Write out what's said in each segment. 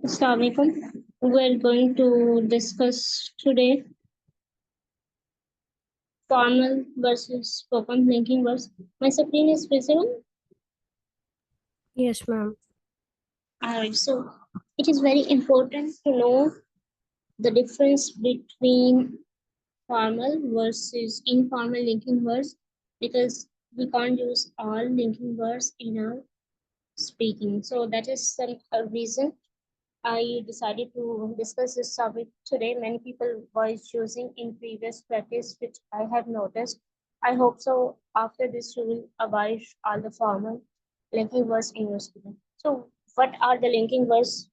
Assalamu alaikum. We're going to discuss today formal versus spoken linking words. My screen is visible. Yes, ma'am. Alright, so it is very important to know the difference between formal versus informal linking words because we can't use all linking words in our speaking. So that is some reason I decided to discuss this topic today. Many people was using in previous practice, which I have noticed. I hope so. After this, you will avoid all the formal linking words in your speaking. So, what are the linking words?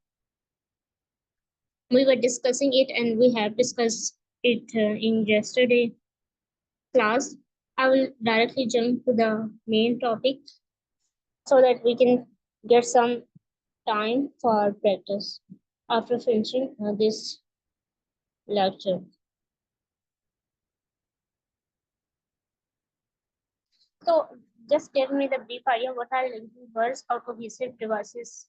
We were discussing it, and we have discussed it in yesterday class. I will directly jump to the main topic so that we can get some time for practice after finishing this lecture. So just give me the brief idea what are linking words or cohesive devices.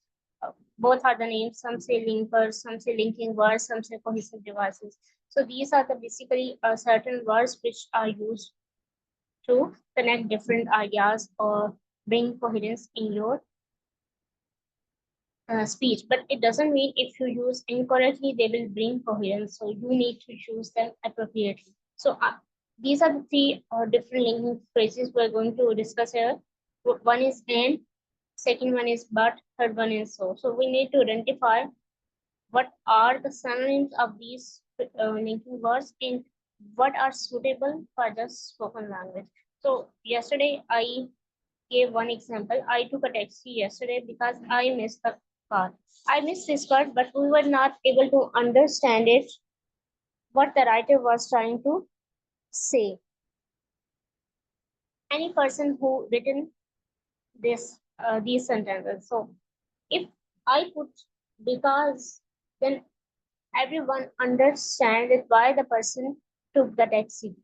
Both are the names. Some say linkers, some say linking words, some say cohesive devices. So these are the basically certain words which are used to connect different ideas or bring coherence in your speech. But it doesn't mean if you use incorrectly, they will bring coherence. So you need to use them appropriately. So these are the three different linking phrases we're going to discuss here. One is and, second one is but, third one is so. So we need to identify what are the synonyms of these linking words and what are suitable for the spoken language. So yesterday I gave one example. I took a taxi yesterday because I missed the car. I missed this part, but we were not able to understand it, what the writer was trying to say. Any person who written this these sentences. So if I put because, then everyone understands why the person took the taxi.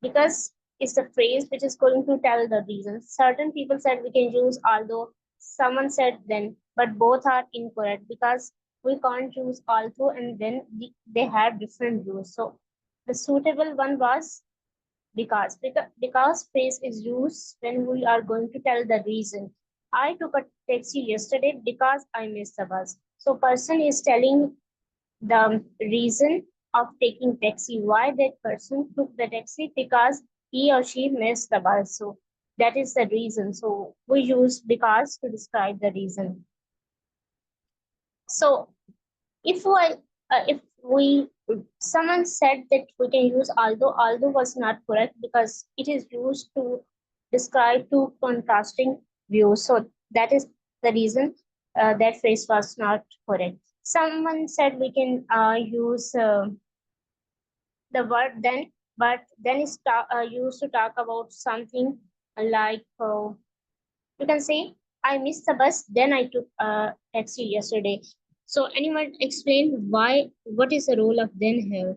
Because it's the phrase which is going to tell the reason. Certain people said we can use although, someone said then, but both are incorrect because we can't use although and then they have different views. So the suitable one was because phrase is used when we are going to tell the reason. I took a taxi yesterday because I missed the bus. So person is telling the reason of taking taxi, why that person took the taxi, because he or she missed the bus. So that is the reason. So we use because to describe the reason. So if we someone said that we can use although was not correct because it is used to describe two contrasting views. So that is the reason that phrase was not correct. Someone said we can use the word then, but then is used to talk about something like you can say I missed the bus, then I took a taxi yesterday. So anyone explain why, what is the role of then here?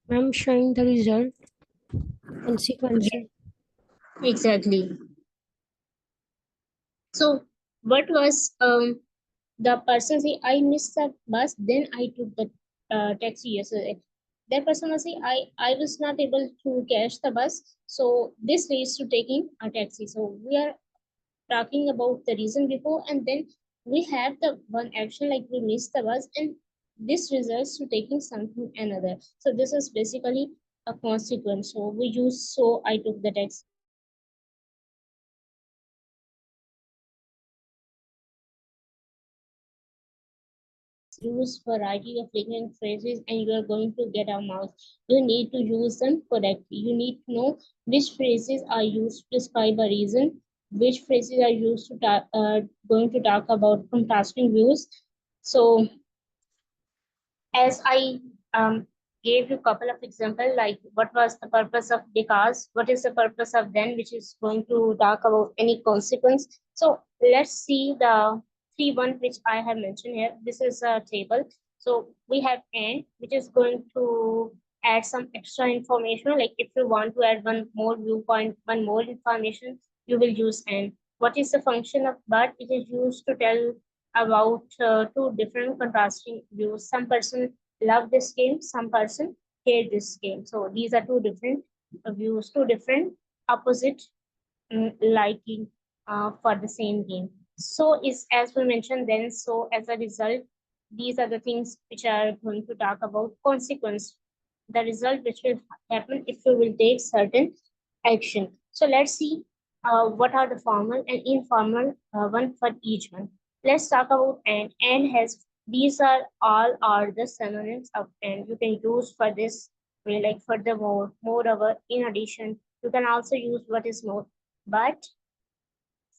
I'm showing the result consequences. Exactly. So what was the person say I missed the bus, then I took the taxi yesterday. That person was say I was not able to catch the bus, so this leads to taking a taxi. So we are talking about the reason before, and then we have the one action like we missed the bus, and this results to taking something another. So this is basically a consequence. So we use so I took the taxi. Use variety of linking phrases and you are going to get a mouse. You need to use them correctly. You need to know which phrases are used to describe a reason, which phrases are used to going to talk about contrasting views. So as I gave you a couple of examples, like what was the purpose of because, what is the purpose of then, which is going to talk about any consequence. So let's see the three one which I have mentioned here. This is a table. So we have and, which is going to add some extra information. Like if you want to add one more viewpoint, one more information, you will use and. What is the function of but? It is used to tell about two different contrasting views. Some person love this game, some person hate this game. So these are two different views, two different opposite liking for the same game. So is as we mentioned then, so as a result, these are the things which are going to talk about consequence, the result which will happen if you will take certain action. So let's see what are the formal and informal one for each one. Let's talk about and. And has these are all are the synonyms of and. You can use for this way like furthermore, moreover, in addition. You can also use what is more. But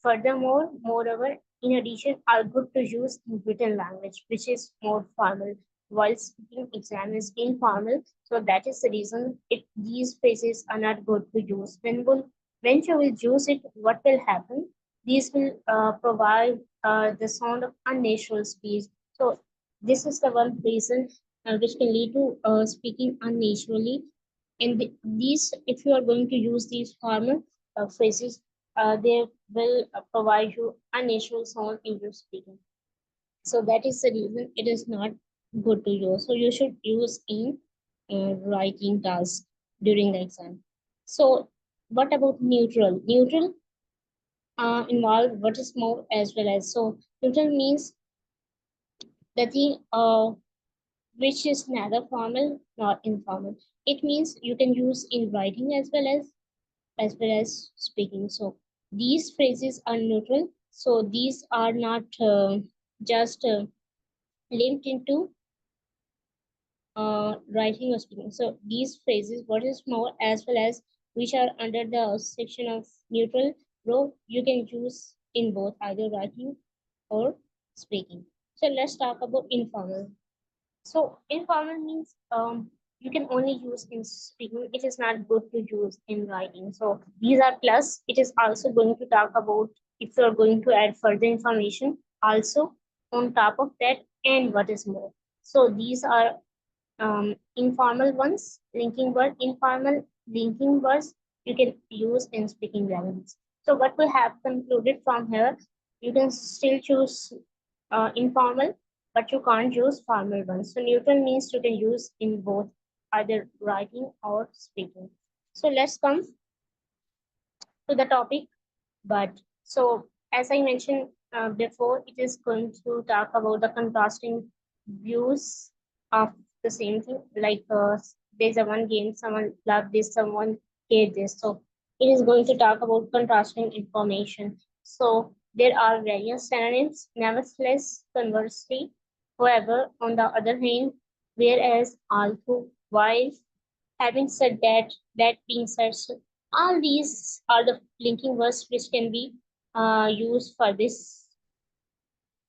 furthermore, moreover, in addition, are good to use in written language, which is more formal, while speaking exam is informal. So that is the reason these phrases are not good to use. When you will use it, what will happen? These will provide the sound of unnatural speech. So this is the one reason which can lead to speaking unnaturally. And these, if you are going to use these formal phrases, they will provide you unnatural sound in your speaking. So that is the reason it is not good to use. So you should use in writing task during the exam. So what about neutral? Neutral involve what is more as well as. So neutral means the thing which is neither formal nor informal. It means you can use in writing as well as speaking. So these phrases are neutral. So these are not just linked into writing or speaking. So these phrases, what is more, as well as which are under the section of neutral row, you can use in both either writing or speaking. So let's talk about informal. So informal means you can only use in speaking. It is not good to use in writing. So these are plus. It is also going to talk about if you are going to add further information also on top of that and what is more. So these are informal ones, linking word, informal linking words you can use in speaking language. So what we have concluded from here, you can still choose informal, but you can't use formal ones. So neutral means you can use in both, either writing or speaking. So let's come to the topic. But so as I mentioned before, it is going to talk about the contrasting views of the same thing. Like there's a one game, someone love this, someone hate this. So it is going to talk about contrasting information. So there are various synonyms. Nevertheless, conversely, however, on the other hand, whereas, although, while, having said that, that being said, so all these are the linking words which can be used for this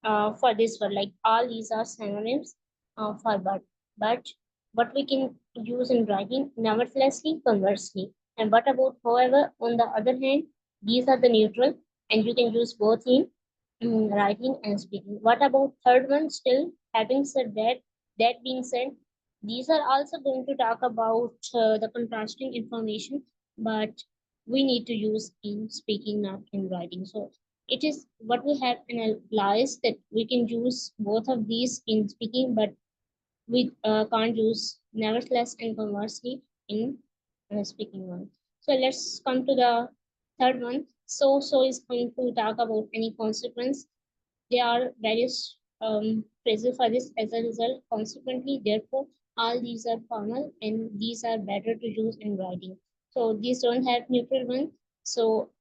word. Like all these are synonyms for but what we can use in writing, neverthelessly, conversely. And what about however? On the other hand, these are the neutral, and you can use both in writing and speaking. What about third one? Still, having said that, that being said, these are also going to talk about the contrasting information, but we need to use in speaking, not in writing. So it is what we have analyzed that we can use both of these in speaking, but we can't use nevertheless and conversely in speaking one. So let's come to the third one. So is going to talk about any consequence. There are various phrases for this as a result. Consequently, therefore, all these are formal and these are better to use in writing. So these don't have neutral one. So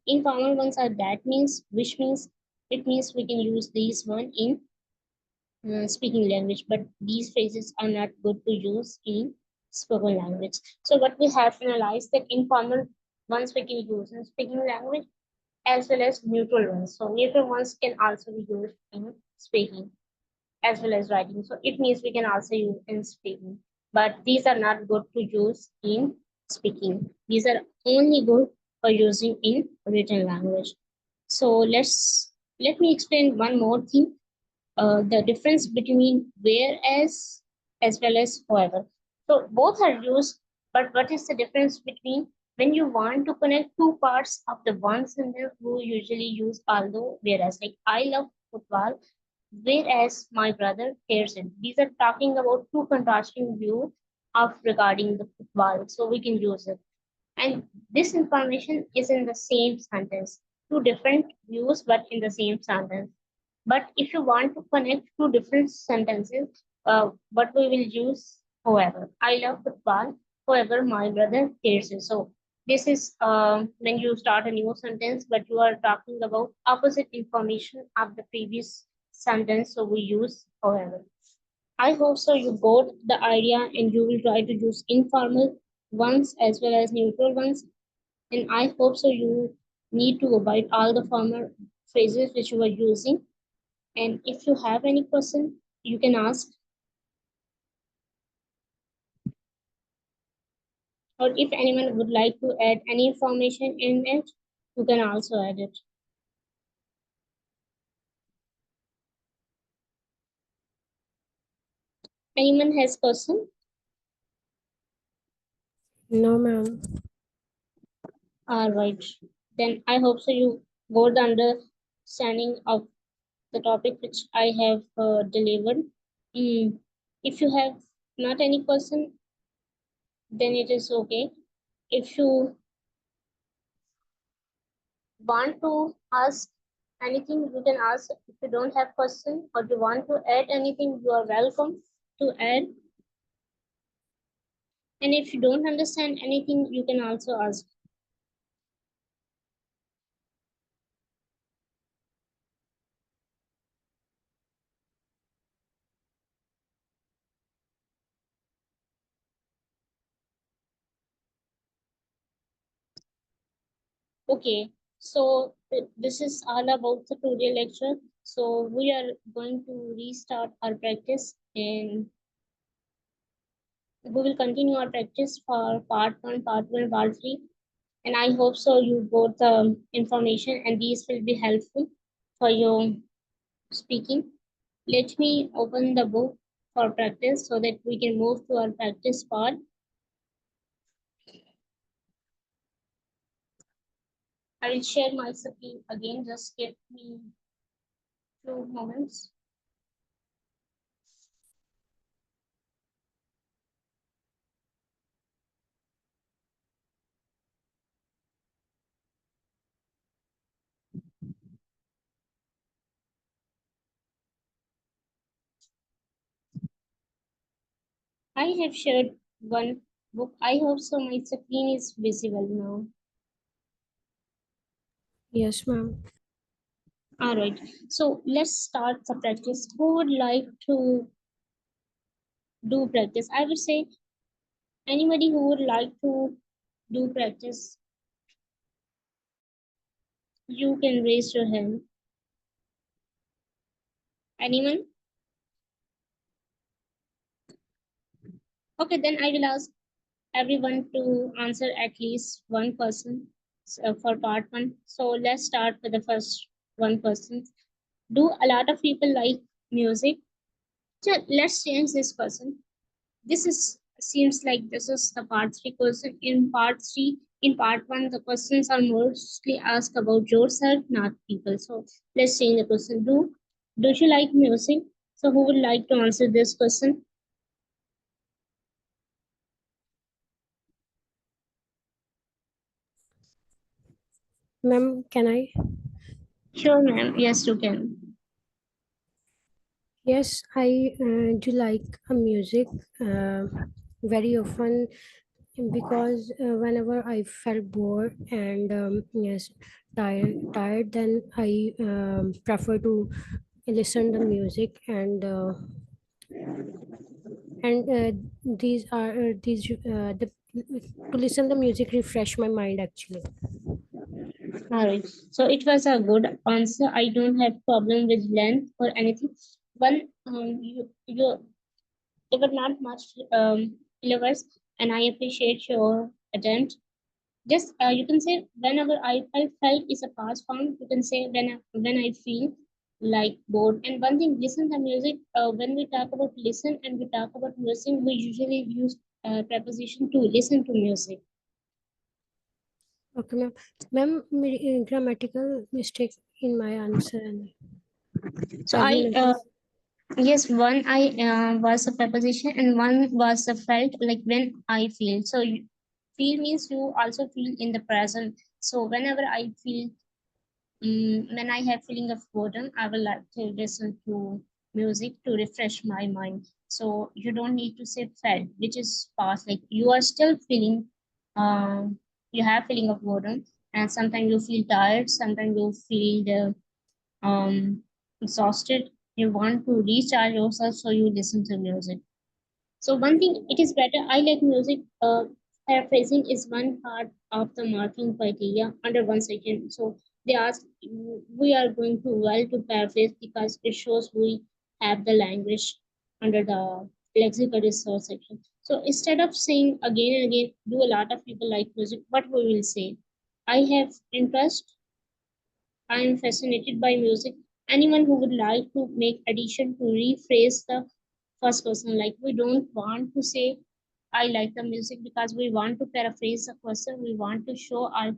informal ones are that means, which means it means we can use these one in speaking language, but these phrases are not good to use in spoken language. So what we have analyzed that informal ones we can use in speaking language as well as neutral ones. So neutral ones can also be used in speaking as well as writing. So it means we can also use in speaking, but these are not good to use in speaking. These are only good for using in written language. So let me explain one more thing. The difference between whereas as well as however. So both are used, but what is the difference between when you want to connect two parts of the one sentence? We usually use although, whereas. Like I love football, whereas my brother hears it. These are talking about two contrasting views of regarding the football, so we can use it. And this information is in the same sentence, two different views, but in the same sentence. But if you want to connect two different sentences, what we will use, however, I love football, however, my brother hates it. So this is when you start a new sentence, but you are talking about opposite information of the previous sentence. So we use however. I hope so you got the idea and you will try to use informal ones as well as neutral ones. And I hope so you need to abide all the formal phrases which you are using. And if you have any question, you can ask. Or if anyone would like to add any information in it, you can also add it. Anyone has question? No, ma'am. All right. Then I hope so you got the understanding of the topic which I have delivered. If you have not any question, then it is okay. If you want to ask anything, you can ask. If you don't have question or you want to add anything, you are welcome to add. And if you don't understand anything, you can also ask. Okay, so this is all about the tutorial lecture. So we are going to restart our practice and we will continue our practice for part 1, part 3. And I hope so you got the information and these will be helpful for your speaking. Let me open the book for practice so that we can move to our practice part. I will share my screen again. Just give me 2 moments. I have shared one book. I hope so my screen is visible now. Yes, ma'am. All right. So let's start the practice. Who would like to do practice? I would say anybody who would like to do practice, you can raise your hand. Anyone? Okay, then I will ask everyone to answer at least one person for part 1. So let's start with the first one person. Do a lot of people like music? So let's change this person. This is seems like this is the part 3 question. In part 3, in part 1, the questions are mostly asked about yourself, not people. So let's change the question. Do you like music? So who would like to answer this question? Ma'am, can I? Sure, ma'am. Yes, you can. Yes, I do like music very often because whenever I felt bored and yes, tired, then I prefer to listen to music and these are to listen the music refresh my mind actually. All right. So it was a good answer. I don't have problem with length or anything. One, you were not much lovers, and I appreciate your attempt. Just you can say whenever I felt is a past form. You can say when I feel like bored. And one thing, listen to music. When we talk about listen and we talk about music, we usually use preposition to listen to music. Okay, ma'am. Ma'am, grammatical mistake in my answer. So As you I mentioned. yes, one I was a preposition and one was a felt, like when I feel. So feel means you also feel in the present. So whenever I feel, when I have feeling of boredom, I will like to listen to music to refresh my mind. So you don't need to say felt, which is past. Like you are still feeling, you have feeling of boredom, and sometimes you feel tired, sometimes you feel exhausted. You want to recharge yourself, so you listen to music. So one thing, it is better. I like music. Paraphrasing is one part of the marking criteria under 1 second. So they ask, we are going to well to paraphrase because it shows we have the language under the lexical resource section. So instead of saying again and again, do a lot of people like music, what we will say? I have interest. I am fascinated by music. Anyone who would like to make addition to rephrase the first person, like we don't want to say I like the music because we want to paraphrase the person. We want to show our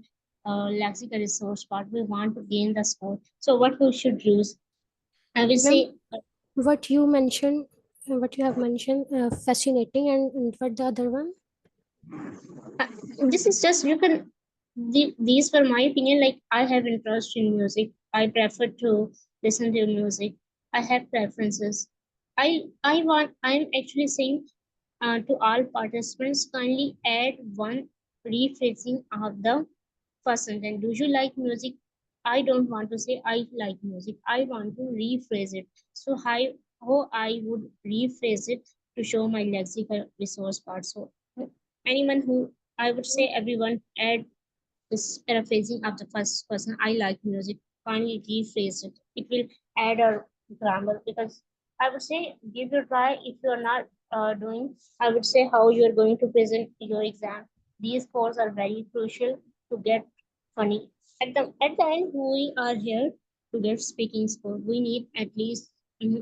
lexical resource part. We want to gain the score. So what we should use? I will Ma'am, say what you mentioned, what you have mentioned, fascinating, and what the other one? uh, this is just you can. These were my opinion. Like I have interest in music. I prefer to listen to music. I have preferences. I want. I'm actually saying to all participants, kindly add one rephrasing of the first sentence. Do you like music? I don't want to say I like music. I want to rephrase it. So how I would rephrase it to show my lexical resource part. So anyone who I would say everyone add this paraphrasing of the first person. I like music. Kindly rephrase it. It will add a grammar because I would say give it a try. If you are not doing, I would say how you are going to present your exam. These scores are very crucial to get funny. At the end, we are here to get speaking score. We need at least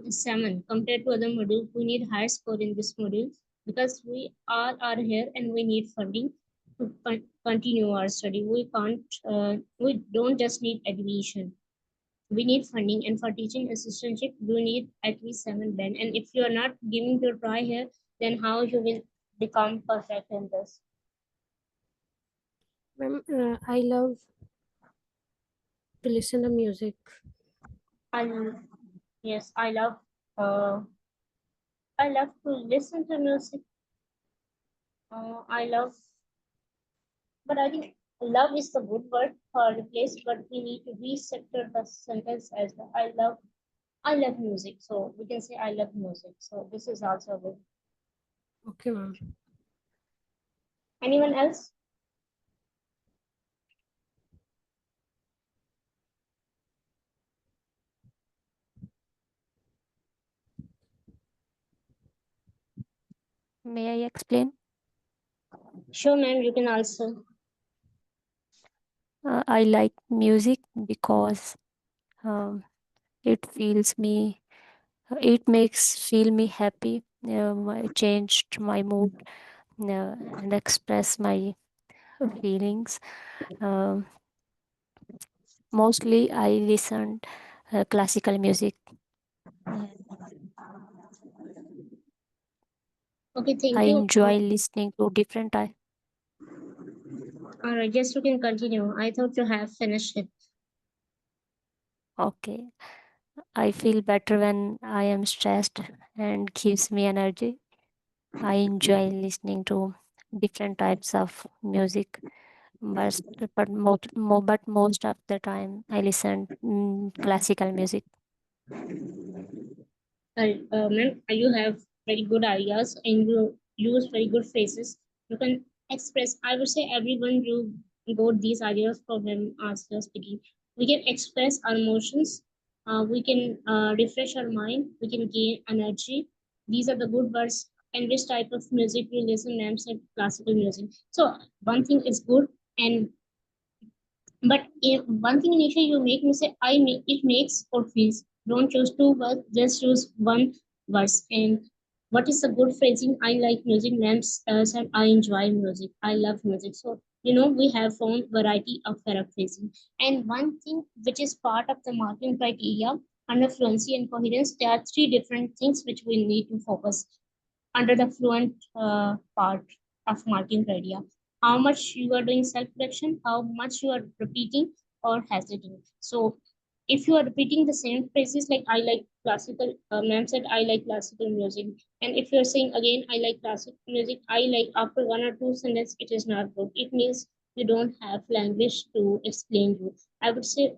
7 compared to other modules. We need high score in this module because we all are here and we need funding to continue our study. We can't, we don't just need admission. We need funding, and for teaching assistantship, you need at least 7 band. And if you are not giving your try here, then how you will become perfect in this? Ma'am, I love to listen to music. I yes, uh, I love to listen to music. I love, but I think love is the good word for replace, but we need to restructure the sentence as well. I love music, so we can say I love music. So this is also good. Okay, ma'am. Anyone else? May I explain? Sure, ma'am. You can also. I like music because um, it feels me, it makes feel me happy. It changed my mood and express my feelings. Um, Mostly, I listen classical music. Okay, thank I you. enjoy listening to different types. All right, yes, you can continue. I thought you have finished it. Okay, I feel better when I am stressed and gives me energy. I enjoy listening to different types of music, but but most of the time I listen classical music. Ma'am, you have very good ideas and you use very good phrases. You can express. I would say everyone you got these ideas from him as you're speaking. We can express our emotions. We can refresh our mind. We can gain energy. These are the good words. And which type of music you listen? Ma'am said classical music. So one thing is good, and but if one thing initially you make me say I make it makes or feels. Don't choose two words, just choose one verse. And what is the good phrasing? I like music. Rams said I enjoy music. I love music. So we have found variety of paraphrasing. And one thing which is part of the marking criteria under fluency and coherence, there are three different things which we need to focus under the fluent part of marking criteria. How much you are doing self-correction, how much you are repeating or hesitating. So if you are repeating the same phrases like I like classical, ma'am said I like classical music. And if you're saying again, I like classical music, I like after one or two sentences, it is not good. It means you don't have language to explain you. I would say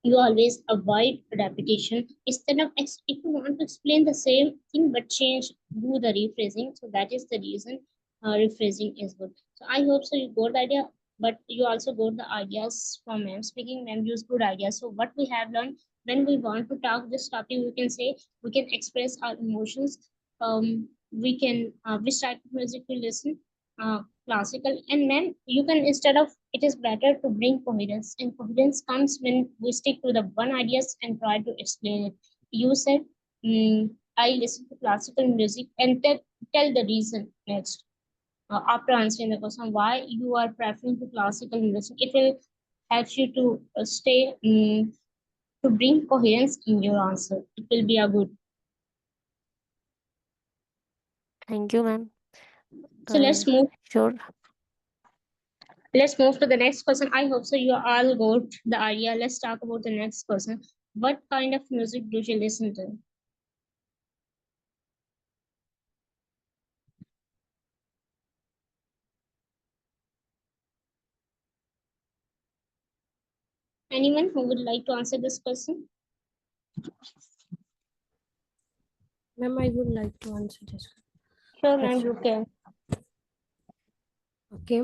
you always avoid repetition instead of if you want to explain the same thing but change do the rephrasing, so that is the reason rephrasing is good. So I hope so you got the idea, but you also got the ideas from ma'am speaking. Ma'am use good ideas. So what we have learned, when we want to talk this topic, we can say we can express our emotions, we can which type of music we listen, classical. And then you can, instead of, it is better to bring coherence, and coherence comes when we stick to the one ideas and try to explain it. You said, I listen to classical music, and tell the reason next, after answering the question why you are preferring to classical music. It will help you to stay to bring coherence in your answer. It will be a good. Thank you, ma'am. So Sure. let's move to the next question. I hope so you all got the idea. Let's talk about the next question. What kind of music do you listen to? Anyone who would like to answer this question? Ma'am, I would like to answer this. Sure, ma'am, you can. Okay.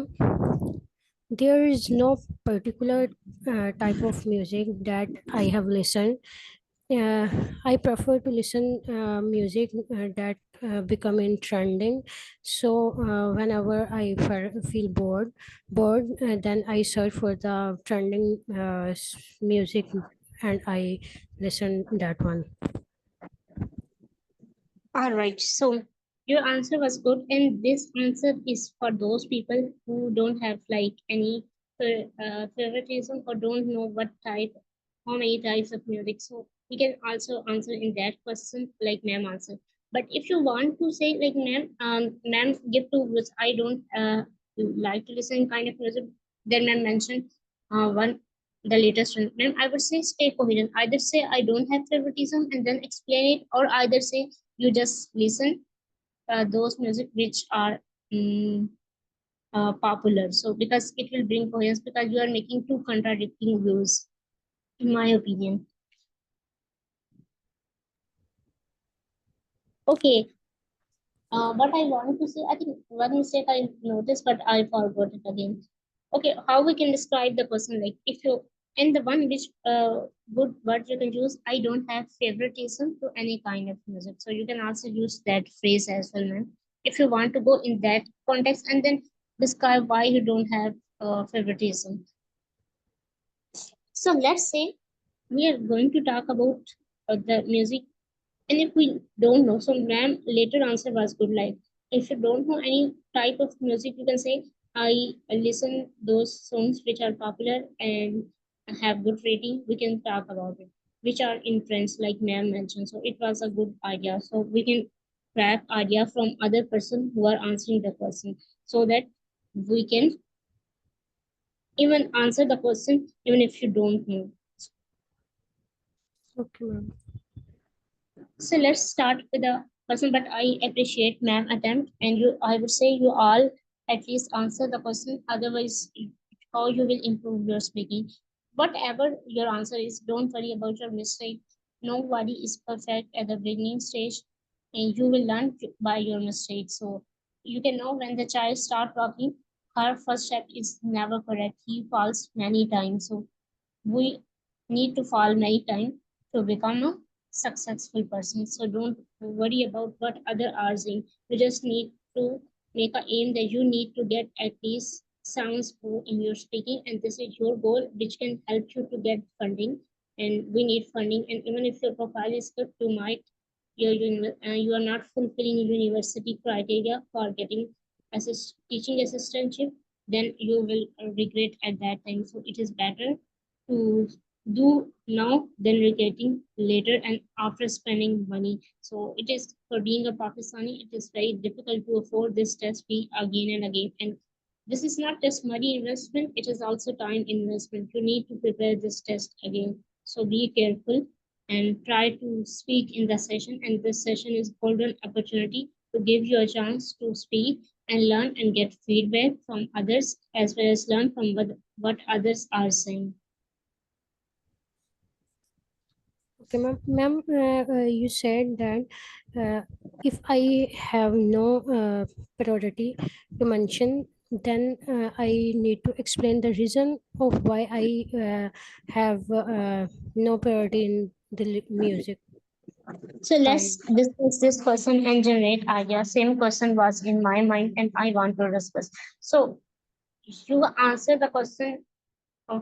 There is no particular type of music that I have listened. I prefer to listen music that become in trending. So whenever I feel bored, then I search for the trending music and I listen that one. All right. So your answer was good, and this answer is for those people who don't have like any favoritism or don't know what type, how many types of music. So we can also answer in that question like ma'am answered. But if you want to say like ma'am, ma'am give to which I don't like to listen kind of music, then ma'am mentioned one the latest one. Ma'am, I would say stay coherent. Either say I don't have favoritism and then explain it, or either say you just listen those music which are mm, popular. So because it will bring coherence, because you are making two contradicting views, in my opinion. Okay. What I wanted to say, I think one mistake I noticed, but I forgot it again. Okay, how we can describe the person, like if you, and the one which good word you can use, I don't have favoritism to any kind of music. So you can also use that phrase as well, man. If you want to go in that context and then describe why you don't have favoritism. So let's say we are going to talk about the music. And if we don't know, so ma'am later answer was good. Like if you don't know any type of music, you can say I listen those songs which are popular and have good rating. We can talk about it, which are in trends, like ma'am mentioned. So it was a good idea. So we can grab idea from other person who are answering the question, so that we can even answer the question even if you don't know. Okay, ma'am. So let's start with the question, but I appreciate ma'am attempt, and you, I would say you all at least answer the question. Otherwise, how you will improve your speaking. Whatever your answer is, don't worry about your mistake. Nobody is perfect at the beginning stage, and you will learn by your mistakes. So you can know when the child start talking, her first step is never correct. He falls many times. So we need to fall many times to become a successful person. So don't worry about what other are saying. You just need to make a aim that you need to get at least sounds good in your speaking, and this is your goal, which can help you to get funding. And we need funding. And even if your profile is good, you might you are not fulfilling university criteria for getting teaching assistantship, then you will regret at that time. So it is better to do now than regretting later and after spending money. So it is for being a Pakistani, it is very difficult to afford this test fee again and again. And this is not just money investment, it is also time investment. You need to prepare this test again. So be careful and try to speak in the session. And this session is golden opportunity to give you a chance to speak and learn and get feedback from others as well as learn from what others are saying. Okay, ma'am, you said that if I have no priority to mention, then I need to explain the reason of why I have no priority in the music. So let's And discuss this question and generate idea. Same question was in my mind and I want to discuss. So you answer the question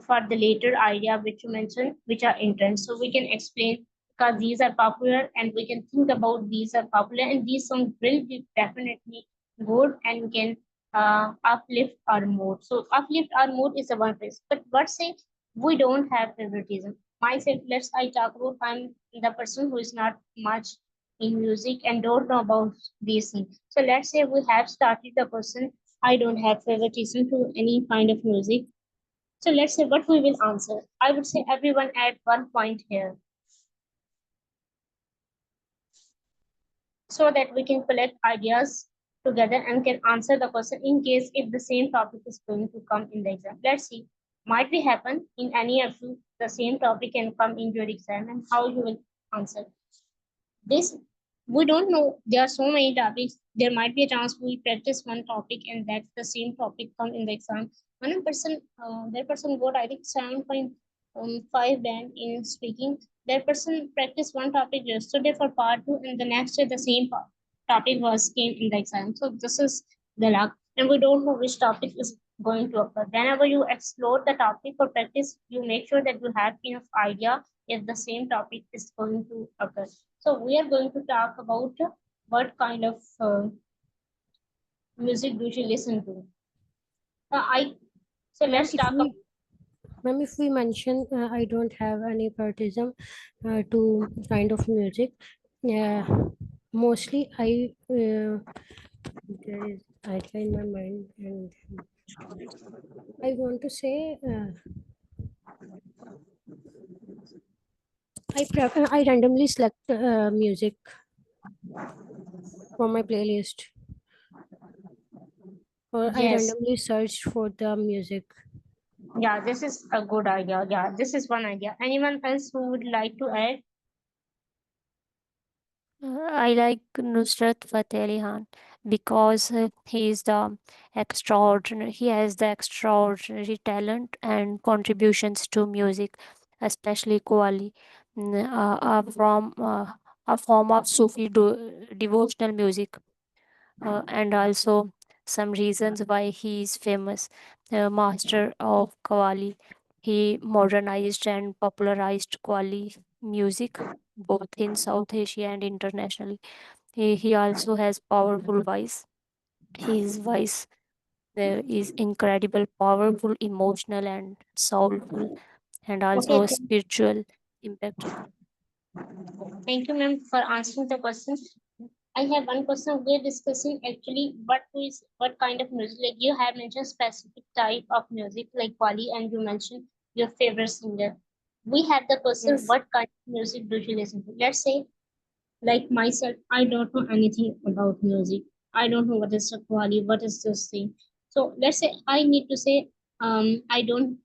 for the later idea which you mentioned, which are intense. So we can explain because these are popular and we can think about these are popular and these songs will be definitely good and can uplift our mood. So uplift our mood is a one place. But what say we don't have favoritism? Myself, let's I talk about I'm the person who is not much in music and don't know about these things. So let's say we have started the person I don't have favoritism to any kind of music, so let's say what we will answer. I would say everyone at one point here so that we can collect ideas together and can answer the question in case if the same topic is going to come in the exam. Let's see. Might be happen in any of you, the same topic can come in your exam and how you will answer. This we don't know. There are so many topics. There might be a chance we practice one topic and that's the same topic come in the exam. One person, that person got I think 7.5 band in speaking. That person practiced one topic yesterday for part two, and the next day the same topic was came in the exam. So this is the luck, and we don't know which topic is going to occur. Whenever you explore the topic for practice, you make sure that you have enough idea if the same topic is going to occur. So we are going to talk about what kind of music do you listen to. I so ma'am, let's talk about. if we mention I don't have any partisan to kind of music, mostly there is idea in my mind, and I want to say I randomly select music from my playlist, or I Yes, randomly search for the music. yeah, this is a good idea. Yeah, this is one idea. Anyone else who would like to add? I like Nusrat Fateh Ali Khan because he is the extraordinary. He has the extraordinary talent and contributions to music, especially Qawwali, from a form of Sufi devotional music, and also some reasons why he is famous. Master of Qawwali, he modernized and popularized Qawwali music both in South Asia and internationally. He also has powerful voice. His voice is incredible, powerful, emotional, and soulful, and Okay, also spiritual impact. thank you, ma'am, for answering the question. I have one question. We're discussing actually what kind of music. Like you have mentioned specific type of music like Wali, and you mentioned your favorite singer. We have the question, Yes. what kind of music do you listen to? Let's say, like myself, I don't know anything about music. I don't know what is a Wali, what is this thing. So let's say I need to say, I don't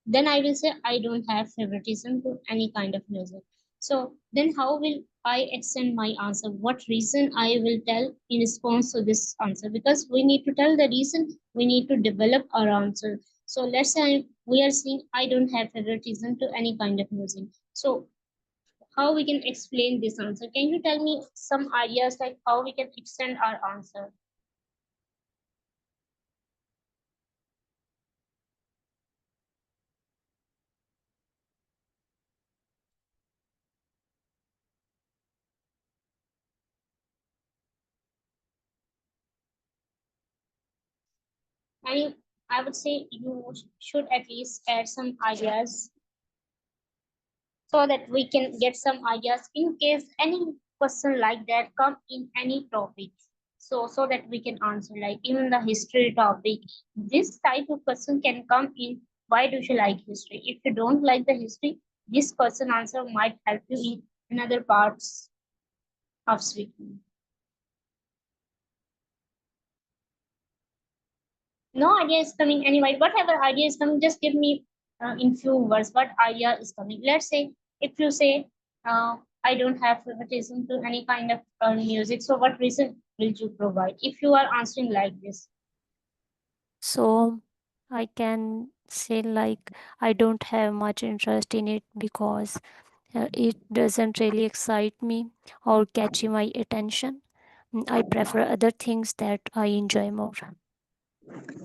then I will say I don't have favoritism to any kind of music. So then how will I extend my answer? What reason I will tell in response to this answer? Because we need to tell the reason, we need to develop our answer. So let's say we are saying I don't have favoritism to any kind of music. So how we can explain this answer? Can you tell me some ideas like how we can extend our answer? I I would say you should at least add some ideas so that we can get some ideas in case any question like that come in any topic. So that we can answer, like even the history topic, this type of question can come in. Why do you like history? If you don't like the history, this question answer might help you in other parts of speaking. No idea is coming anyway. Whatever idea is coming, just give me in few words what idea is coming. Let's say if you say, uh, I don't have favoritism to any kind of music, so what reason will you provide if you are answering like this? So I can say like I don't have much interest in it because it doesn't really excite me or catch my attention. I prefer other things that I enjoy more.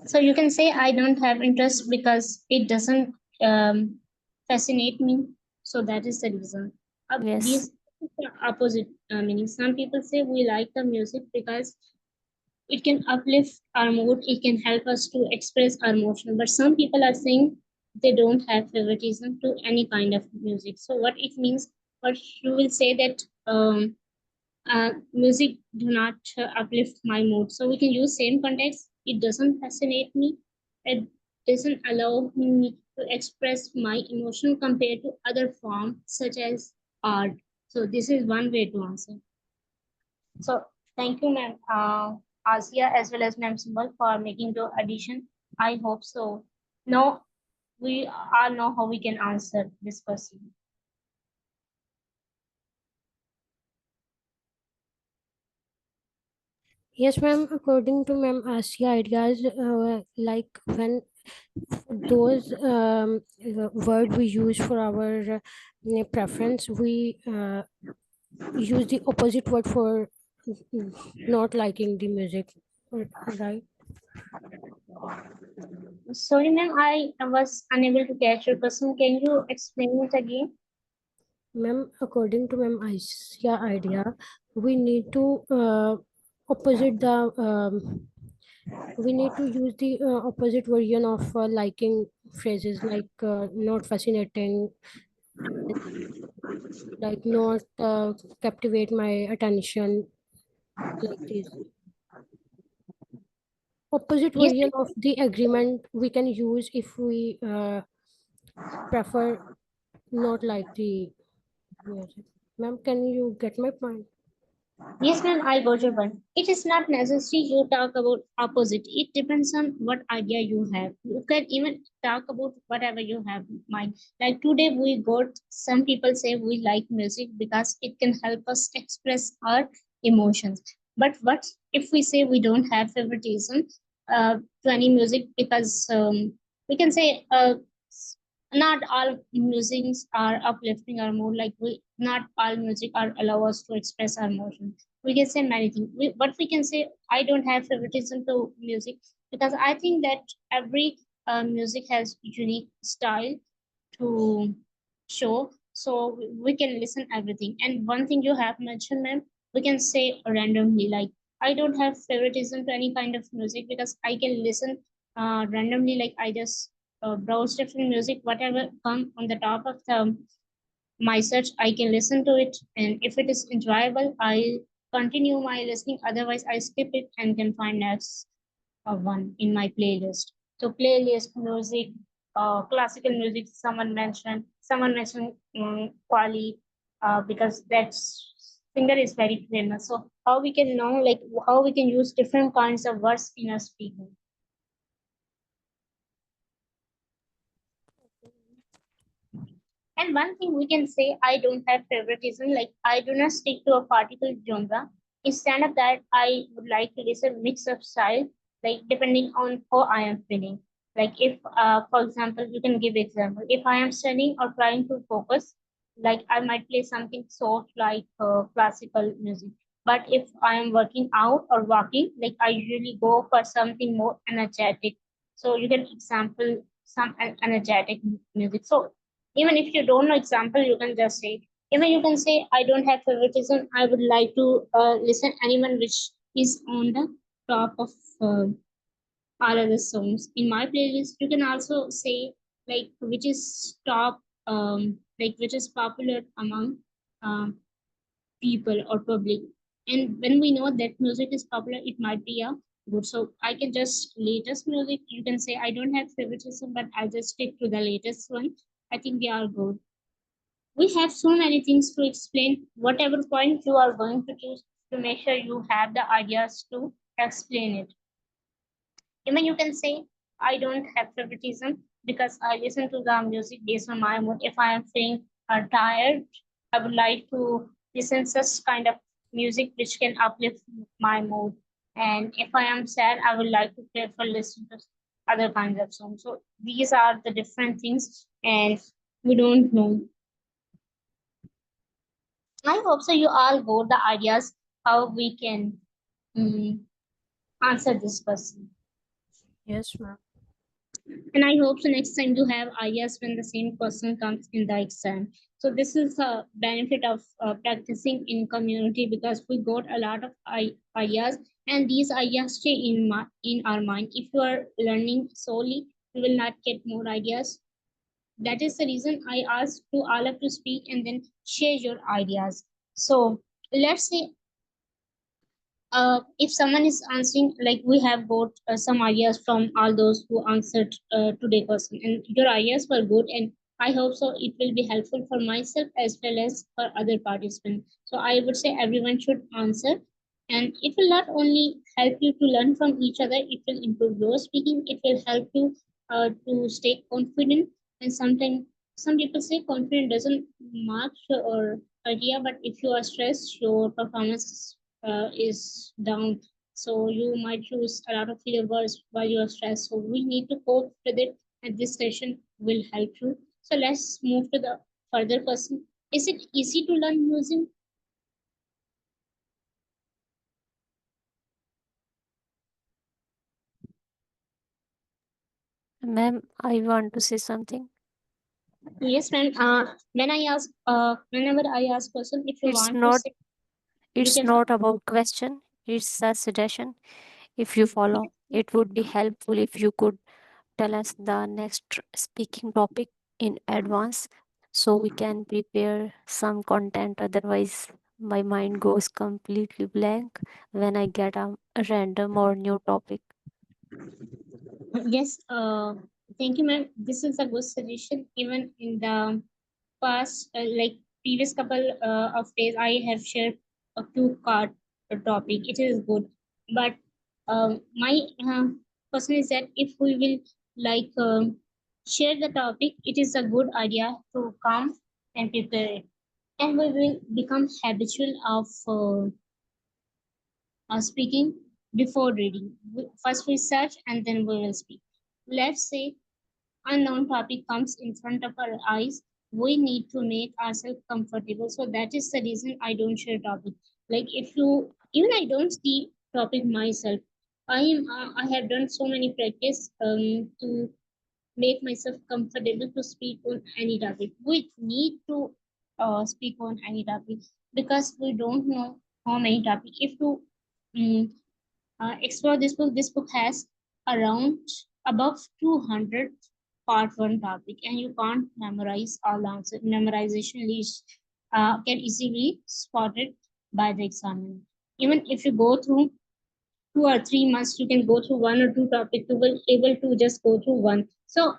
So you can say, I don't have interest because it doesn't fascinate me. So that is the reason. Yes. These opposite meaning. Some people say we like the music because it can uplift our mood, it can help us to express our emotion. But some people are saying they don't have favoritism to any kind of music. So what it means, what you will say that music do not uplift my mood. So we can use same context. It doesn't fascinate me. It doesn't allow me to express my emotion compared to other forms such as art. So this is one way to answer. So thank you, ma'am, Asia, as well as ma'am Symbol, for making the addition. I hope so. Now we all know how we can answer this question. Yes, ma'am. According to ma'am Asia ideas, like when those word we use for our preference, we use the opposite word for not liking the music, right? Sorry, ma'am, I was unable to catch your question. Can you explain it again? Ma'am, according to ma'am Asia idea, we need to opposite the we need to use the opposite version of liking phrases like not fascinating, like not captivate my attention, like this. Opposite Yes, version of the agreement we can use if we prefer not like the music. Ma'am, can you get my point? yes, ma'am, I got your point. It is not necessary you talk about opposite. It depends on what idea you have. You can even talk about whatever you have in mind. Like today, we got some people say we like music because it can help us express our emotions. But what if we say we don't have favoritism to any music because we can say not all musics are uplifting our mood. Like we, not all music are allow us to express our emotions. We can say many things. But we can say I don't have favoritism to music because I think that every music has unique style to show. So we can listen everything. And one thing you have mentioned, ma'am, we can say randomly. Like I don't have favoritism to any kind of music because I can listen randomly. Like I just browse different music, whatever come on the top of the my search, I can listen to it, and if it is enjoyable, I continue my listening. Otherwise, I skip it and can find next one in my playlist. So playlist music, classical music. Someone mentioned Quali, because that singer is very famous. So how we can know, like how we can use different kinds of words in our speaking. And one thing we can say, I don't have favoritism, like I do not stick to a particular genre. Instead of that, I would like to listen mix of style, like depending on how I am feeling. Like if, for example, you can give example. If I am studying or trying to focus, like I might play something soft like classical music. But if I am working out or walking, like I usually go for something more energetic. So you can example some energetic music. So even if you don't know example, you can just say, even you can say, I don't have favoritism, I would like to listen anyone which is on the top of all other songs in my playlist. You can also say like which is top like which is popular among um, people or public. And when we know that music is popular, it might be a good. So I can just latest music. You can say I don't have favoritism, but I just stick to the latest one. I think they are good. We have so many things to explain. Whatever point you are going to choose, to make sure you have the ideas to explain it. Even you can say, I don't have favoritism because I listen to the music based on my mood. If I am feeling tired, I would like to listen such kind of music which can uplift my mood. And if I am sad, I would like to prefer listen to other kinds of songs. So these are the different things, and we don't know. I hope so. You all got the ideas how we can answer this question. Yes, ma'am. And I hope so next time you have ideas when the same person comes in the exam. So this is a benefit of practicing in community because we got a lot of ideas, and these ideas stay in our mind. If you are learning solely, you will not get more ideas. That is the reason I asked to all of you to speak and then share your ideas. So let's say if someone is answering, like we have got some ideas from all those who answered today question, and your ideas were good, and I hope so it will be helpful for myself as well as for other participants. So I would say everyone should answer, and it will not only help you to learn from each other, it will improve your speaking, it will help you to stay confident. And sometimes some people say confidence doesn't mark your idea, but if you are stressed, your performance is down. So you might use a lot of your words while you are stressed. So we need to cope with it, and this session will help you. So let's move to the further question. Is it easy to learn music? Ma'am, I want to say something. Yes, ma'am. Whenever I ask person, if you It's want to not say, you it's can. not about question, it's a suggestion. If you follow, it would be helpful if you could tell us the next speaking topic in advance so we can prepare some content. Otherwise, my mind goes completely blank when I get a random or new topic. Yes, thank you, ma'am. This is a good suggestion. Even in the past, like previous couple of days, I have shared a two card topic. It is good, but my question is that if we will like share the topic, it is a good idea to come and prepare it, and we will become habitual of speaking before reading. First we search and then we will speak. Let's say unknown topic comes in front of our eyes, we need to make ourselves comfortable. So that is the reason I don't share topic. Like if you, even I don't see topic myself. I have done so many practice to make myself comfortable to speak on any topic. We need to speak on any topic because we don't know how many topic. If you um, explore this book has around above 200 part one topic, and you can't memorize all the answer. Memorization list can easily spotted by the examiner. Even if you go through 2 or 3 months, you can go through one or two topics. You will able to just go through one. So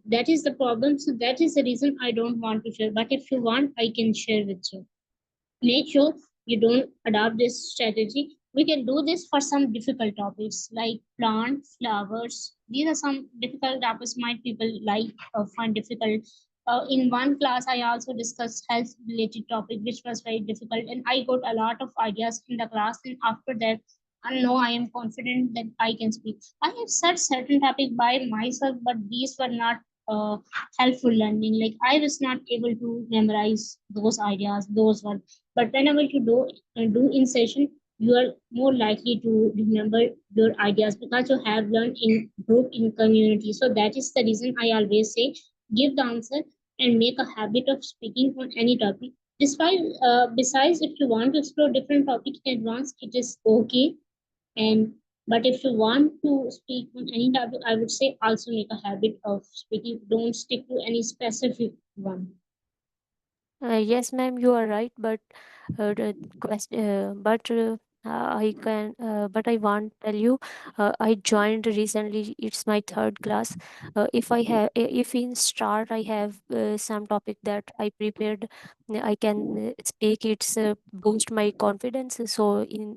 that is the problem. So that is the reason I don't want to share. But if you want, I can share with you. Make sure you don't adopt this strategy. We can do this for some difficult topics like plant, flowers. These are some difficult topics might people like or find difficult. In one class, I also discussed health related topic, which was very difficult, and I got a lot of ideas in the class. And after that, I know I am confident that I can speak. I have searched certain topic by myself, but these were not uh, helpful learning. Like I was not able to memorize those ideas, those words. But whenever you do in session, you are more likely to remember your ideas because you have learned in group in community. So that is the reason I always say give the answer and make a habit of speaking on any topic. Despite besides, if you want to explore different topics in advance, it is okay. And But if you want to speak on any topic, I would say also make a habit of speaking. Don't stick to any specific one. Yes, ma'am, you are right, but the but I want to tell you, I joined recently. It's my third class. If in start I have some topic that I prepared, I can speak. It's boost my confidence. So in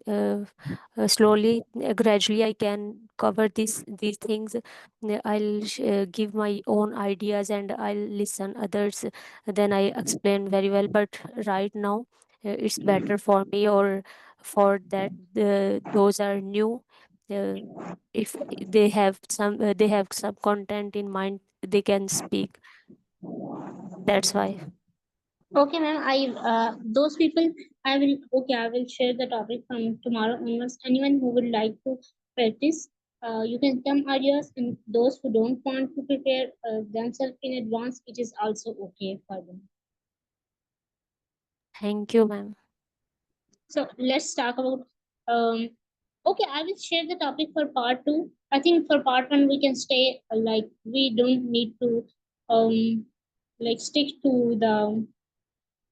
slowly, gradually, I can cover these things. I'll give my own ideas and I'll listen others, then I explain very well. But right now, it's better for me or for that those are new. Uh, if they have some content in mind, they can speak. That's why. Okay, ma'am. Those people, I will share the topic from tomorrow onwards. Anyone who would like to practice, you can come ideas, and those who don't want to prepare themselves in advance, it is also okay for them. Thank you, ma'am. So let's talk about. Okay, I will share the topic for part two. I think for part one we can stay like we don't need to like stick to the.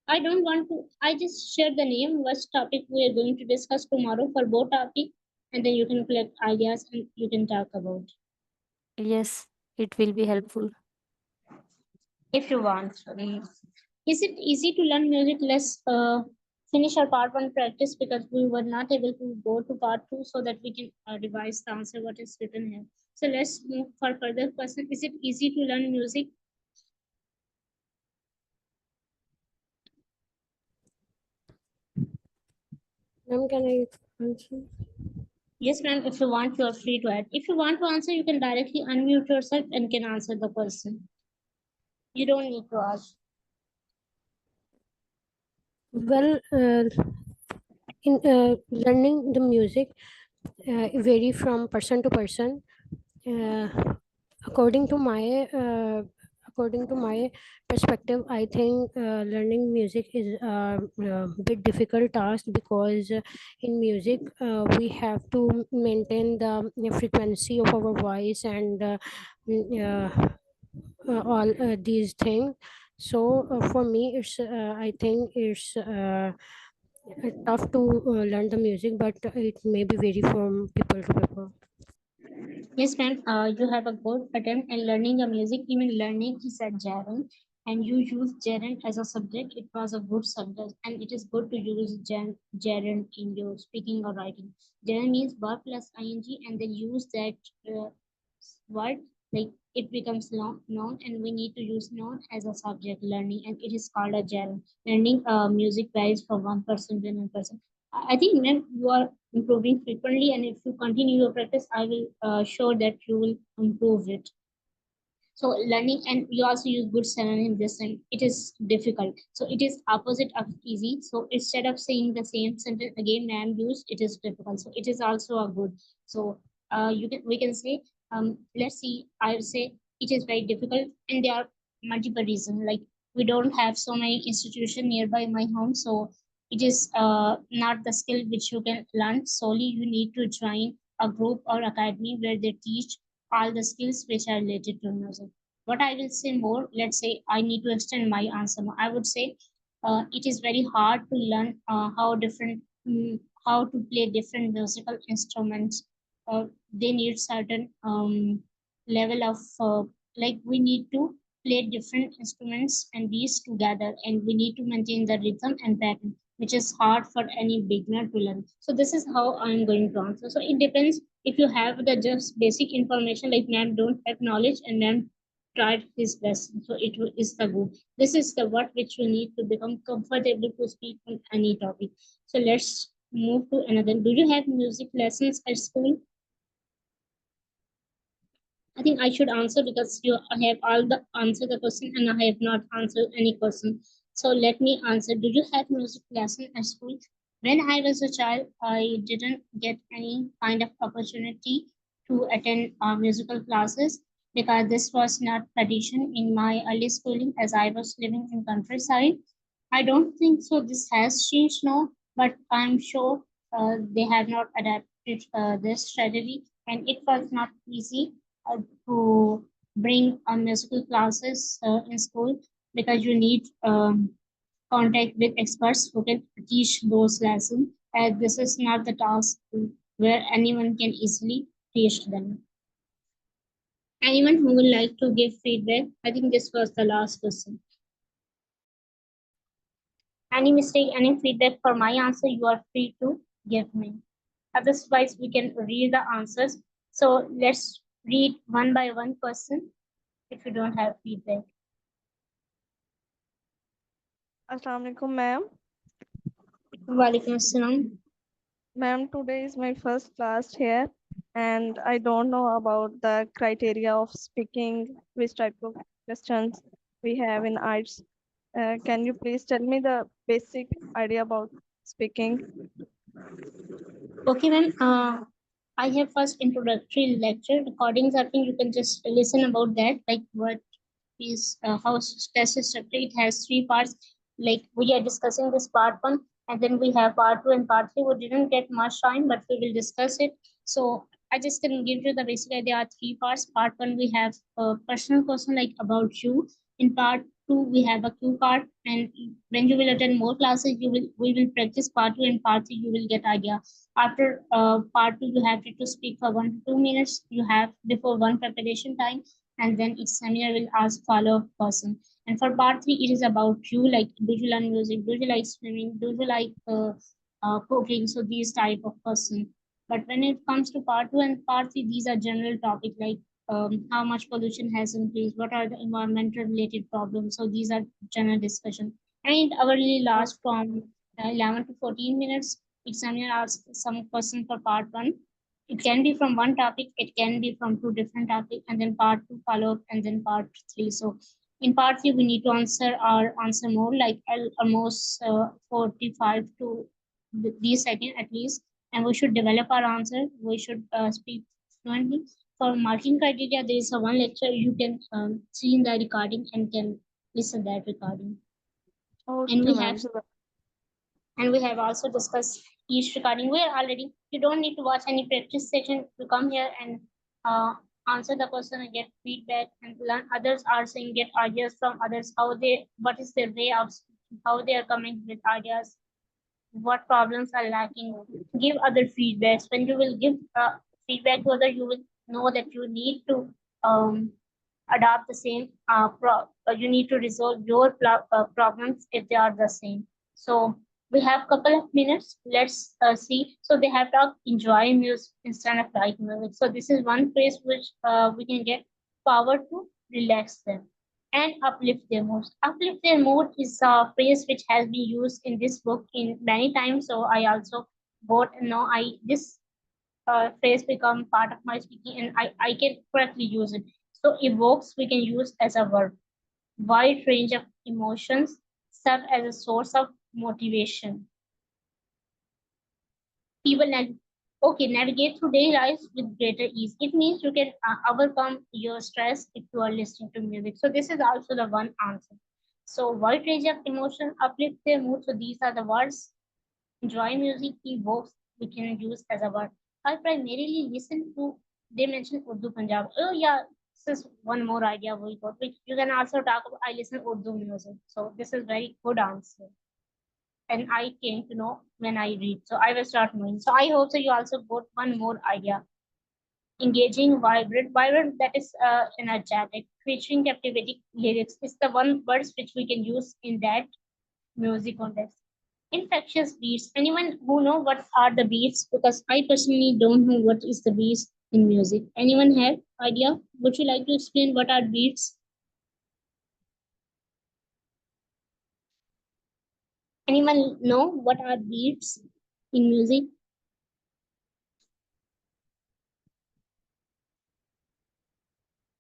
I don't want to. I just share the name, what topic we are going to discuss tomorrow for both topic, and then you can collect ideas and you can talk about Yes, it will be helpful. if you want. Is it easy to learn music? Let's finish our part one practice because we were not able to go to part two so that we can revise the answer what is written here. So let's move for further question. Is it easy to learn music? Ma'am, can I answer? Yes, ma'am. If you want, you are free to add. If you want to answer, you can directly unmute yourself and can answer the question. You don't need to ask. Well, in learning the music vary from person to person. Uh, according to my according to my perspective, I think learning music is a bit difficult task because in music we have to maintain the frequency of our voice and mm, all these things. So for me, it's I think it's tough to learn the music, but it may be vary from people to people. Yes, ma'am. You have a good attempt in learning the music. Even learning is at Jaren, and you use Jaren as a subject. It was a good subject, and it is good to use Jaren in your speaking or writing. Jaren means verb plus ing, and then use that uh, word like it becomes noun, and we need to use noun as a subject learning, and it is called a Jaren. Learning music varies from one person to another person. I think, ma'am, you are improving frequently, and if you continue your practice, I will show that you will improve it. So learning, and you also use good synonym this time. It is difficult, so it is opposite of easy. So instead of saying the same sentence again, ma'am used, it is difficult. So it is also a good. So you can we can say let's see. I will say it is very difficult, and there are multiple reasons. Like we don't have so many institution nearby my home, so it is not the skill which you can learn solely. You need to join a group or academy where they teach all the skills which are related to music. What I will say more, let's say I need to extend my answer more. I would say it is very hard to learn how to play different musical instruments. They need certain level of like we need to play different instruments and these together, and we need to maintain the rhythm and pattern, which is hard for any beginner to learn. So this is how I'm going to answer. So it depends. If you have the just basic information, like ma'am don't have knowledge and ma'am tried his best, so is the good. This is the what which you need to become comfortable to speak on any topic. So let's move to another. Do you have music lessons at school? I think I should answer because you have all the answer the question and I have not answered any question. So let me answer. Do you have music lesson at school? When I was a child, I didn't get any kind of opportunity to attend musical classes because this was not tradition in my early schooling as I was living in countryside. I don't think so. This has changed now, but I'm sure they have not adapted this strategy, and it was not easy to bring musical classes in school because you need contact with experts who can teach those lessons. This is not the task where anyone can easily teach them. Anyone who would like to give feedback? I think this was the last question. Any mistake, any feedback for my answer, you are free to give me. Otherwise, we can read the answers. So let's read one by one person if you don't have feedback. Assalamu alaikum, ma'am. Walaikum assalam. Ma'am, today is my first class here, and I don't know about the criteria of speaking, which type of questions we have in IELTS. Can you please tell me the basic idea about speaking? Okay, ma'am. I have first introductory lecture recordings. I think you can just listen about that, like what is how test is structured. It has three parts. Like we are discussing this part one, and then we have part two and part three. We didn't get much time, but we will discuss it. So I just can give you the basic idea. There are three parts. Part one, we have a personal question like about you. In part two, we have a cue card, and when you will attend more classes, we will practice part two and part three. You will get idea. After part two, you have to speak for 1 to 2 minutes. You have before one preparation time, and then each seminar will ask follow-up person. And for part three, it is about you, like do you learn music, do you like swimming, do you like cooking, so these type of person. But when it comes to part two and part three, these are general topic like how much pollution has increased, what are the environmental related problems. So these are general discussion. And our really lasts from 11 to 14 minutes. Examiner asks some question for part one. It can be from one topic, it can be from two different topics, and then part two follow up, and then part three. So in part three, we need to answer more like almost 45 to these seconds at least, and we should develop our answer. We should speak fluently. For marking criteria, there is a one lecture you can see in the recording and can listen that recording. Okay, And we ma'am. have also discussed each recording. We are already, you don't need to watch any practice session to come here and answer the question and get feedback and learn. Others are saying get ideas from others, how they, what is their way of speaking, how they are coming with ideas, what problems are lacking. Give other feedbacks. When you will give feedback to other, you will know that you need to adopt the same you need to resolve your problems if they are the same. So we have couple of minutes. Let's see. So they have talked enjoy music instead of like music. So this is one phrase which we can get power to relax them and uplift their mood. Uplift their mood is a phrase which has been used in this book in many times. So I also got know I this phrase become part of my speaking, and I can correctly use it. So evokes we can use as a verb. Wide range of emotions serve as a source of motivation. People navigate through daily life with greater ease. It means you can overcome your stress if you are listening to music. So this is also the one answer. So wide range of emotion uplift their mood. So these are the words. Enjoy music evokes we can use as a word. I primarily listen to, they mention Urdu Punjab. Oh yeah, this is one more idea we got, which you can also talk about. I listen Urdu music. So this is very good answer. And I came to know when I read. So I will start knowing. So I hope so you also got one more idea. Engaging, vibrant that is energetic, featuring captivating lyrics is the one words which we can use in that music context. Infectious beats. Anyone who know what are the beats? Because I personally don't know what is the beats in music. Anyone have idea? Would you like to explain what are beats? Anyone know what are beats in music?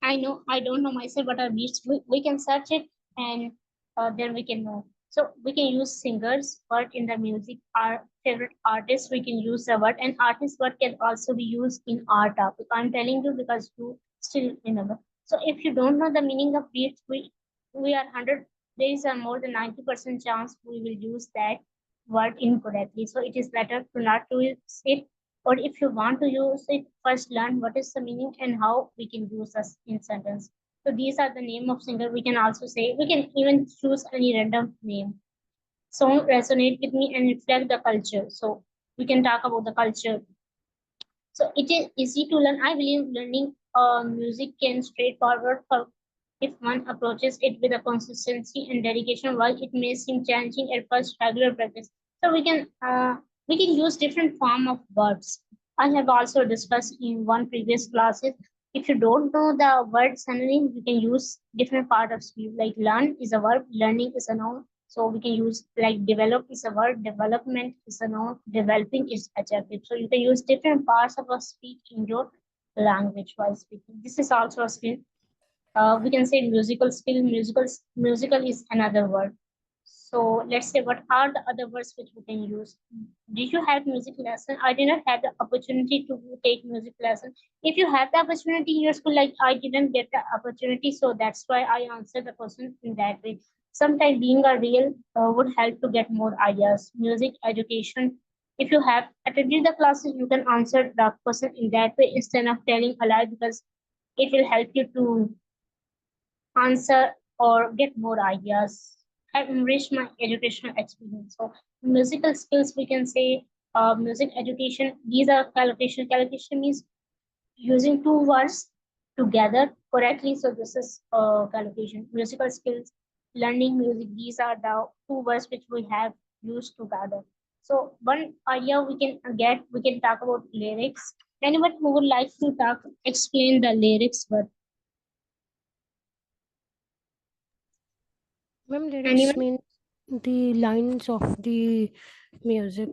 I know I don't know myself what are beats. We can search it and then we can know. So we can use singers word in the music. Our favorite artists we can use the word, and artist word can also be used in our topic. I'm telling you because you still remember. So if you don't know the meaning of beats, we are 100. There is a more than 90% chance we will use that word incorrectly. So it is better to not use it or if you want to use it, first learn what is the meaning and how we can use us in sentence. So these are the name of singer. We can also say, we can even choose any random name. Song resonate with me and reflect the culture. So we can talk about the culture. So it is easy to learn. I believe learning music can straightforward for if one approaches it with a consistency and dedication. While it may seem challenging at first, regular practice. So we can use different form of verbs. I have also discussed in one previous classes. If you don't know the word synonym, you can use different part of speech. Like learn is a verb, learning is a noun. So we can use like develop is a word, development is a noun, developing is adjective. So you can use different parts of a speech in your language while speaking. This is also a skill. We can say musical skill. Musical is another word. So let's say what are the other words which we can use? Did you have music lesson? I did not have the opportunity to take music lesson. If you have the opportunity in your school, like I didn't get the opportunity, so that's why I answered the question in that way. Sometimes being a real would help to get more ideas. Music education. If you have attended the classes, you can answer the question in that way instead of telling a lie, because it will help you to answer or get more ideas. Have enriched my educational experience. So musical skills, we can say music education. These are collocation. Collocation means using two words together correctly. So this is collocation. Musical skills, learning music. These are the two words which we have used together. So one idea we can get, we can talk about lyrics. Anyone who would like to talk, explain the lyrics word? Ma'am, lyrics Anyone? mean the lines of the music.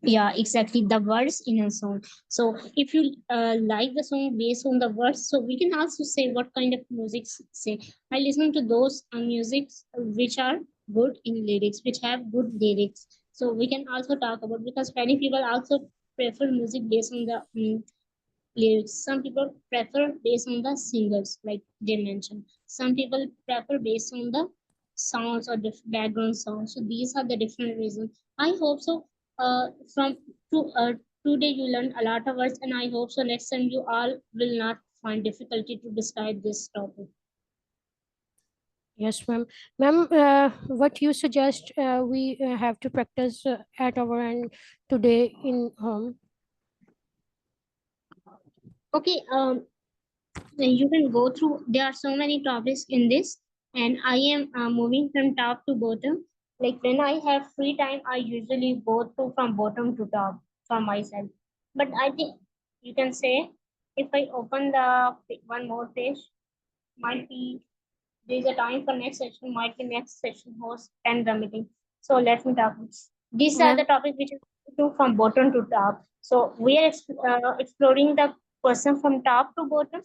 Yeah, exactly, the words in a song. So if you like the song based on the words, so we can also say what kind of music. Say I listen to those musics which are good in lyrics, which have good lyrics. So we can also talk about, because many people also prefer music based on the lyrics. Some people prefer based on the singers, like they mentioned. Some people prefer based on the sounds or the background sounds. So these are the different reasons. I hope so. From today you learned a lot of words, and I hope so next time you all will not find difficulty to describe this topic. Yes, ma'am. Ma'am, what you suggest we have to practice at our end today in home? Okay. You can go through. There are so many topics in this, and I am moving from top to bottom. Like when I have free time, I usually go through from bottom to top for myself. But I think you can say, if I open the one more page, might be there's a time for next session, might be next session host and the meeting. So let me talk. These are the Ma'am, topics which are to from bottom to top. So we are exploring the person from top to bottom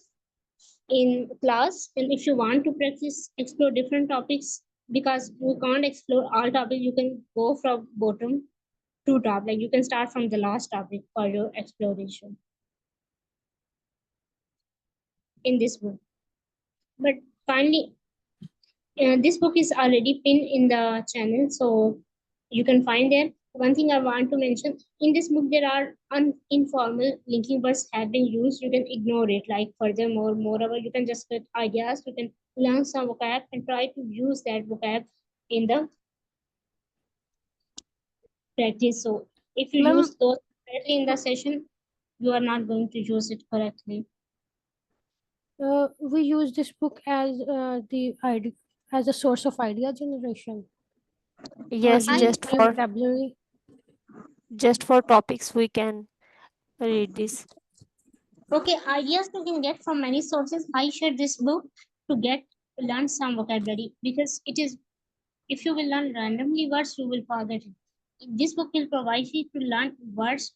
in class. And if you want to practice explore different topics, because we can't explore all topics, you can go from bottom to top, like you can start from the last topic for your exploration in this book. But finally, this book is already pinned in the channel, so you can find there. One thing I want to mention, in this book there are informal linking words have been used. You can ignore it. Like furthermore, moreover, you can just get ideas. You can learn some vocab and try to use that vocab in the practice. So if you Ma'am, use those correctly in the session, you are not going to use it correctly. we use this book as the idea, as a source of idea generation, or yes, the I new vocabulary. just for topics we can read this. Okay, ideas you can get from many sources. I share this book to get learn some vocabulary, because it is, if you will learn randomly words, you will forget it. This book will provide you to learn words,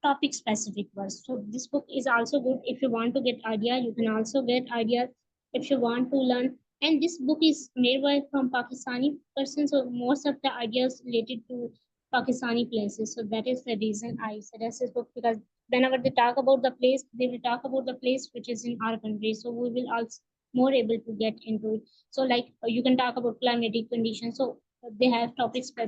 topic specific words. So this book is also good. If you want to get idea, you can also get ideas. If you want to learn, and this book is made by from Pakistani person, so most of the ideas related to Pakistani places. So that is the reason I suggest this book, because whenever they talk about the place, they will talk about the place which is in our country. So we will also more able to get into it. So like you can talk about climatic conditions. So they have topic specific